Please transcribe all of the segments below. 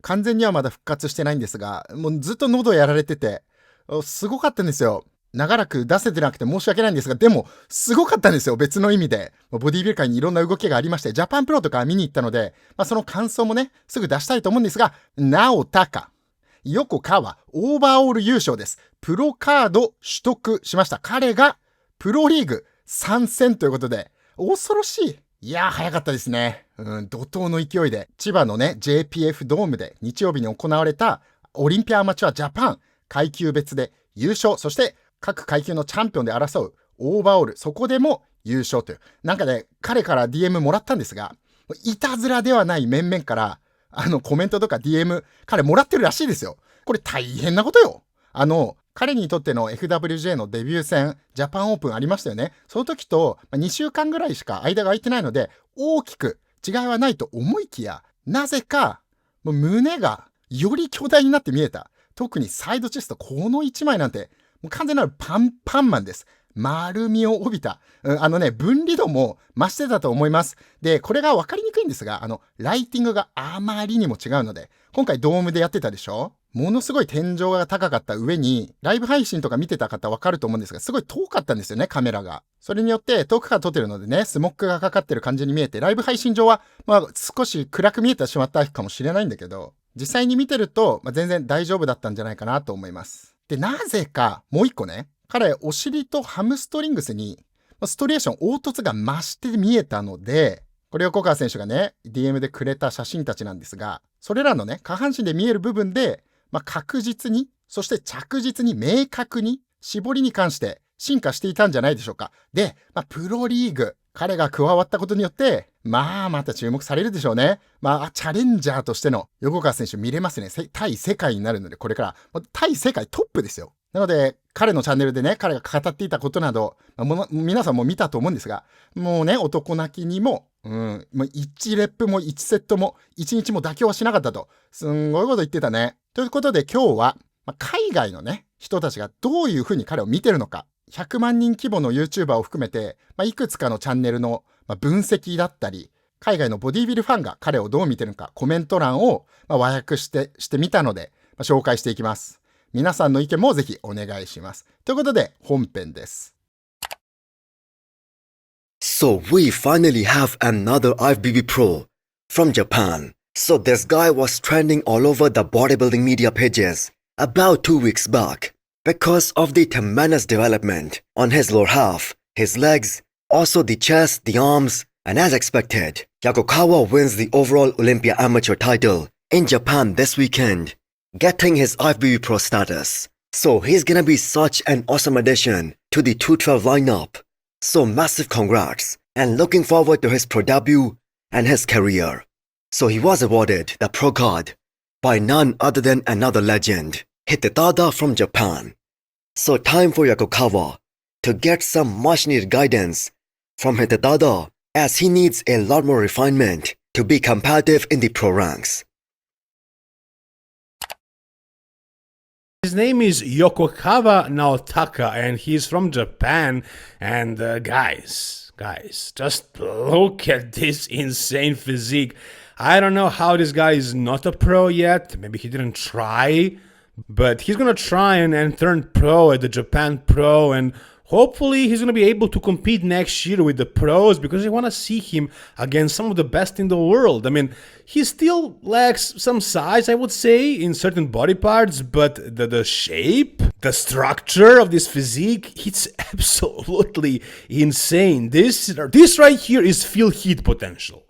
完全にはまだ復活してないんですが、もうずっと喉やられてて、すごかったんですよ。長らく出せてなくて申し訳ないんですが、でも、すごかったんですよ。別の意味で。ボディビル界にいろんな動きがありまして、ジャパンプロとか見に行ったので、その感想もね、すぐ出したいと思うんですが、直隆、横川、オーバーオール優勝です。プロカード取得しました。彼が、プロリーグ参戦ということで、恐ろしい。いやー、早かったですね。怒涛の勢いで、千葉のね、JPF ドームで日曜日に行われた、オリンピアアマチュアジャパン階級別で優勝、そして各階級のチャンピオンで争うオーバーオール、そこでも優勝という。なんかね、彼から DM もらったんですが、いたずらではない面々から、コメントとか DM、彼もらってるらしいですよ。これ大変なことよ。彼にとっての FWJ のデビュー戦、ジャパンオープンありましたよね。その時と2週間ぐらいしか間が空いてないので、大きく違いはないと思いきや、なぜか、もう胸がより巨大になって見えた。特にサイドチェスト、この1枚なんて、もう完全なるパンパンマンです。丸みを帯びた。分離度も増してたと思います。で、これが分かりにくいんですが、ライティングがあまりにも違うので、今回ドームでやってたでしょ？ものすごい天井が高かった上に、ライブ配信とか見てた方分かると思うんですが、すごい遠かったんですよね、カメラが。それによって遠くから撮ってるのでね、スモックがかかってる感じに見えて、ライブ配信上は、少し暗く見えてしまったかもしれないんだけど、実際に見てると、全然大丈夫だったんじゃないかなと思います。で、なぜか、もう一個ね、彼、お尻とハムストリングスに、ストリエーション、凹凸が増して見えたので、これ横川選手がね、DM でくれた写真たちなんですが、それらのね、下半身で見える部分で、確実に、そして着実に明確に、絞りに関して進化していたんじゃないでしょうか。で、プロリーグ、彼が加わったことによって、また注目されるでしょうね。チャレンジャーとしての横川選手見れますね。対世界になるので、これから、対世界トップですよ。なので、彼のチャンネルでね、彼が語っていたことなど、皆さんも見たと思うんですが、もうね、男泣きにも、もう1レップも1セットも1日も妥協はしなかったと。すんごいこと言ってたね。ということで今日は、海外のね、人たちがどういうふうに彼を見てるのか、100万人規模の YouTuber を含めて、いくつかのチャンネルの分析だったり、海外のボディビルファンが彼をどう見てるのか、コメント欄を和訳してみたので、紹介していきます。皆さんの意見もぜひお願いします。ということで本編です。So we finally have another IFBB pro from Japan. So this guy was trending all over the bodybuilding media pages about 2 weeks back because of the tremendous development on his lower half, his legs, also the chest, the arms, and as expected, Yakokawa wins the overall Olympia amateur title in Japan this weekend, getting his IFBB pro status. So he's gonna be such an awesome addition to the 212 lineup. So massive congrats and looking forward to his pro debut and his career. So he was awarded the pro card by none other than another legend, Hidetada from Japan. So time for Yakokawa to get some much needed guidance from Hidetada as he needs a lot more refinement to be competitive in the pro ranks. His name is Yokokawa Naotaka and he's from Japan. And guys, just look at this insane physique. I don't know how this guy is not a pro yet. Maybe he didn't try, but he's gonna try and turn pro at the Japan Pro, and hopefully he's gonna be able to compete next year with the pros because I want to see him against some of the best in the world. I mean, he still lacks some size, I would say, in certain body parts, but the shape, the structure of this physique, it's absolutely insane. This right here is Phil Heath potential.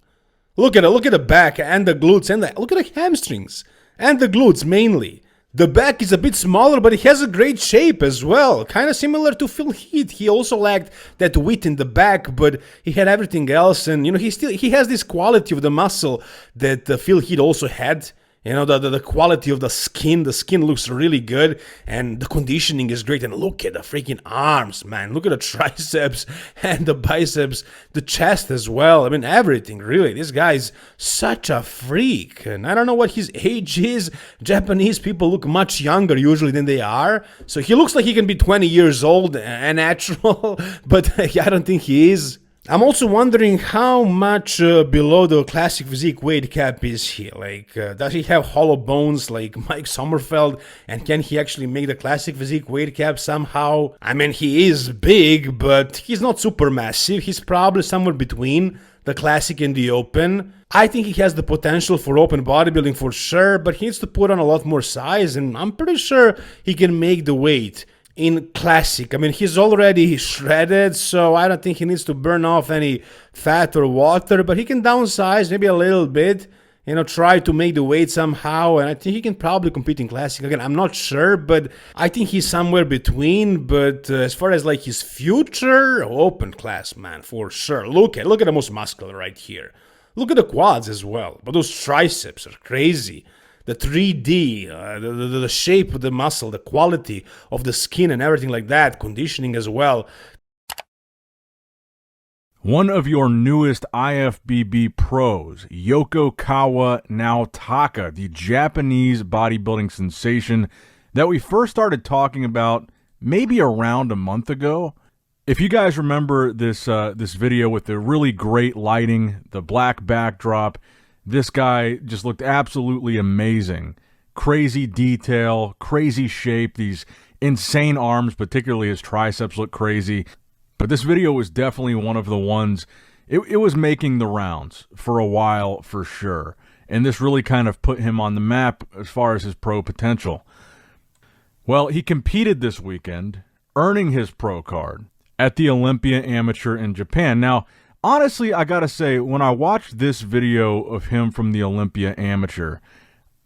Look at the back and the glutes and look at the hamstrings and the glutes mainly. The back is a bit smaller, but he has a great shape as well. Kind of similar to Phil Heath. He also lacked that width in the back, but he had everything else. And, he has this quality of the muscle that Phil Heath also had. The quality of the skin looks really good, and the conditioning is great. And look at the freaking arms, man. Look at the triceps and the biceps, the chest as well. I mean, everything, really. This guy's such a freak. And I don't know what his age is. Japanese people look much younger usually than they are. So he looks like he can be 20 years old and natural, but I don't think he is. I'm also wondering how much below the classic physique weight cap is he? Like, does he have hollow bones like Mike Sommerfeld? And can he actually make the classic physique weight cap somehow? I mean, he is big, but he's not super massive. He's probably somewhere between the classic and the open. I think he has the potential for open bodybuilding for sure, but he needs to put on a lot more size, and I'm pretty sure he can make the weight in classic. I mean, he's already shredded, so I don't think he needs to burn off any fat or water, but he can downsize maybe a little bit, try to make the weight somehow, and I think he can probably compete in classic. Again, I'm not sure, but I think he's somewhere between. But as far as like his future, open class, man, for sure. Look at the most muscular right here. Look at the quads as well, but those triceps are crazy. The 3D, the shape of the muscle, the quality of the skin and everything like that, conditioning as well. One of your newest IFBB pros,横川Nawataka, the Japanese bodybuilding sensation that we first started talking about maybe around a month ago. If you guys remember this video with the really great lighting, the black backdrop, this guy just looked absolutely amazing. Crazy detail, crazy shape, these insane arms, particularly his triceps look crazy. But this video was definitely one of the ones, it was making the rounds for a while for sure. And this really kind of put him on the map as far as his pro potential. Well, he competed this weekend, earning his pro card at the Olympia Amateur in Japan. Now, honestly, I gotta say, when I watched this video of him from the Olympia Amateur,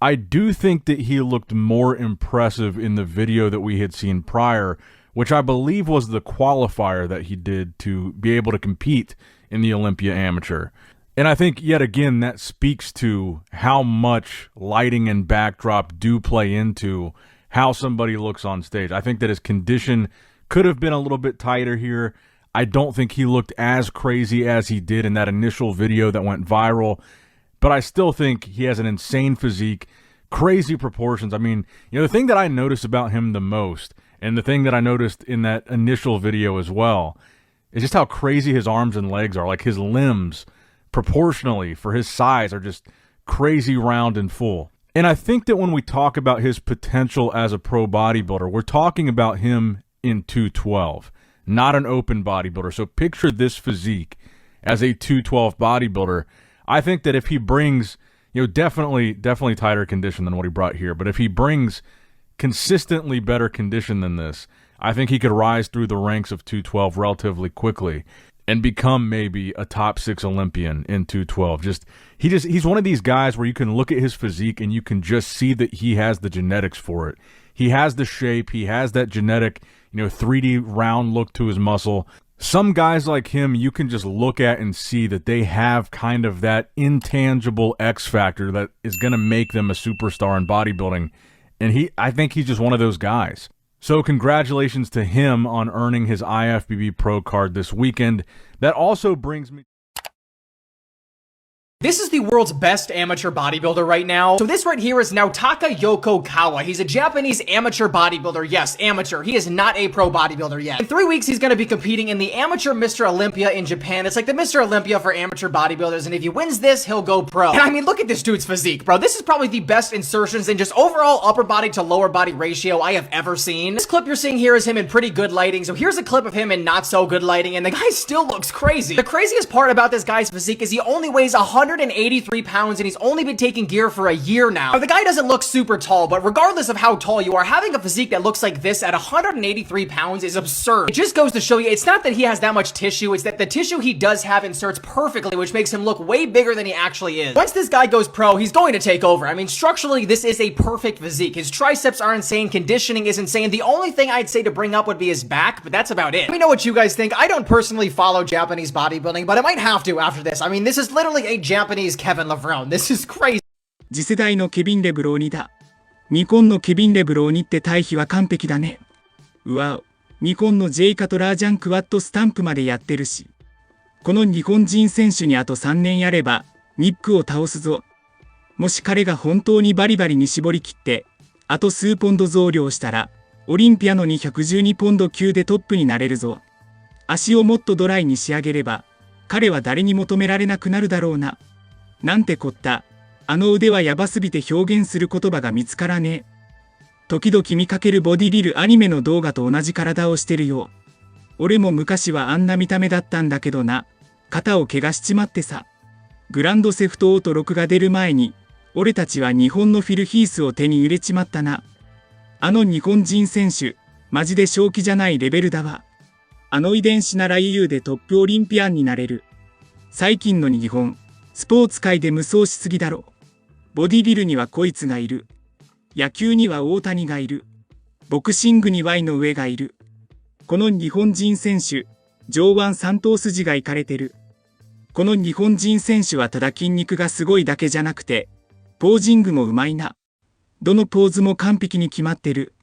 I do think that he looked more impressive in the video that we had seen prior, which I believe was the qualifier that he did to be able to compete in the Olympia Amateur. And I think, yet again, that speaks to how much lighting and backdrop do play into how somebody looks on stage. I think that his condition could have been a little bit tighter here. I don't think he looked as crazy as he did in that initial video that went viral, but I still think he has an insane physique, crazy proportions. I mean, the thing that I noticed about him the most, and the thing that I noticed in that initial video as well, is just how crazy his arms and legs are. Like his limbs, proportionally for his size, are just crazy round and full. And I think that when we talk about his potential as a pro bodybuilder, we're talking about him in 212. Not an open bodybuilder. So picture this physique as a 212 bodybuilder. I think that if he brings, definitely tighter condition than what he brought here, but if he brings consistently better condition than this, I think he could rise through the ranks of 212 relatively quickly and become maybe a top 6 Olympian in 212. He's one of these guys where you can look at his physique and you can just see that he has the genetics for it. He has the shape, he has that genetic 3D round look to his muscle. Some guys like him, you can just look at and see that they have kind of that intangible X factor that is going to make them a superstar in bodybuilding. And I think he's just one of those guys. So congratulations to him on earning his IFBB Pro card this weekend. That also brings me... This is the world's best amateur bodybuilder right now. So this right here is Nawataka Yokokawa. He's a Japanese amateur bodybuilder. Yes, amateur. He is not a pro bodybuilder yet. In 3 weeks, he's going to be competing in the Amateur Mr. Olympia in Japan. It's like the Mr. Olympia for amateur bodybuilders, and if he wins this, he'll go pro. And I mean, look at this dude's physique, bro. This is probably the best insertions in just overall upper body to lower body ratio I have ever seen. This clip you're seeing here is him in pretty good lighting. So here's a clip of him in not so good lighting, and the guy still looks crazy. The craziest part about this guy's physique is he only weighs 183 pounds, and he's only been taking gear for a year now. The guy doesn't look super tall, but regardless of how tall you are, having a physique that looks like this at 183 pounds is absurd. It just goes to show you, it's not that he has that much tissue, it's that the tissue he does have inserts perfectly, which makes him look way bigger than he actually is. Once this guy goes pro, he's going to take over. I mean, structurally, this is a perfect physique. His triceps are insane, conditioning is insane. The only thing I'd say to bring up would be his back, but that's about it. Let me know what you guys think. I don't personally follow Japanese bodybuilding, but I might have to after this. I mean, this is literally a Japanese Kevin Levrone. This is crazy. 次世代のケビン・レブローニだ。未婚のケビン・レブローニって対比は完璧だね。うわお。未婚のジェイ・カトラージャンクワットスタンプまでやってるし。この日本人選手にあと3年やれば、ニックを倒すぞ。もし彼が本当にバリバリに絞り切って、あと数ポンド増量したら、オリンピアの212ポンド級でトップになれるぞ。足をもっとドライに仕上げれば、彼は誰にも止められなくなるだろうな。なんてこった。あの腕はやばすぎて表現する言葉が見つからねえ。時々見かけるボディビルアニメの動画と同じ体をしてるよ。俺も昔はあんな見た目だったんだけどな。肩を怪我しちまってさ。グランドセフトオート6が出る前に、俺たちは日本のフィルヒースを手に入れちまったな。あの日本人選手、マジで正気じゃないレベルだわ。あの遺伝子なら EU でトップオリンピアンになれる。最近の日本、スポーツ界で無双しすぎだろ。ボディビルにはこいつがいる。野球には大谷がいる。ボクシングに Y の上がいる。この日本人選手、上腕三頭筋がいかれてる。この日本人選手はただ筋肉がすごいだけじゃなくて、ポージングもうまいな。どのポーズも完璧に決まってる。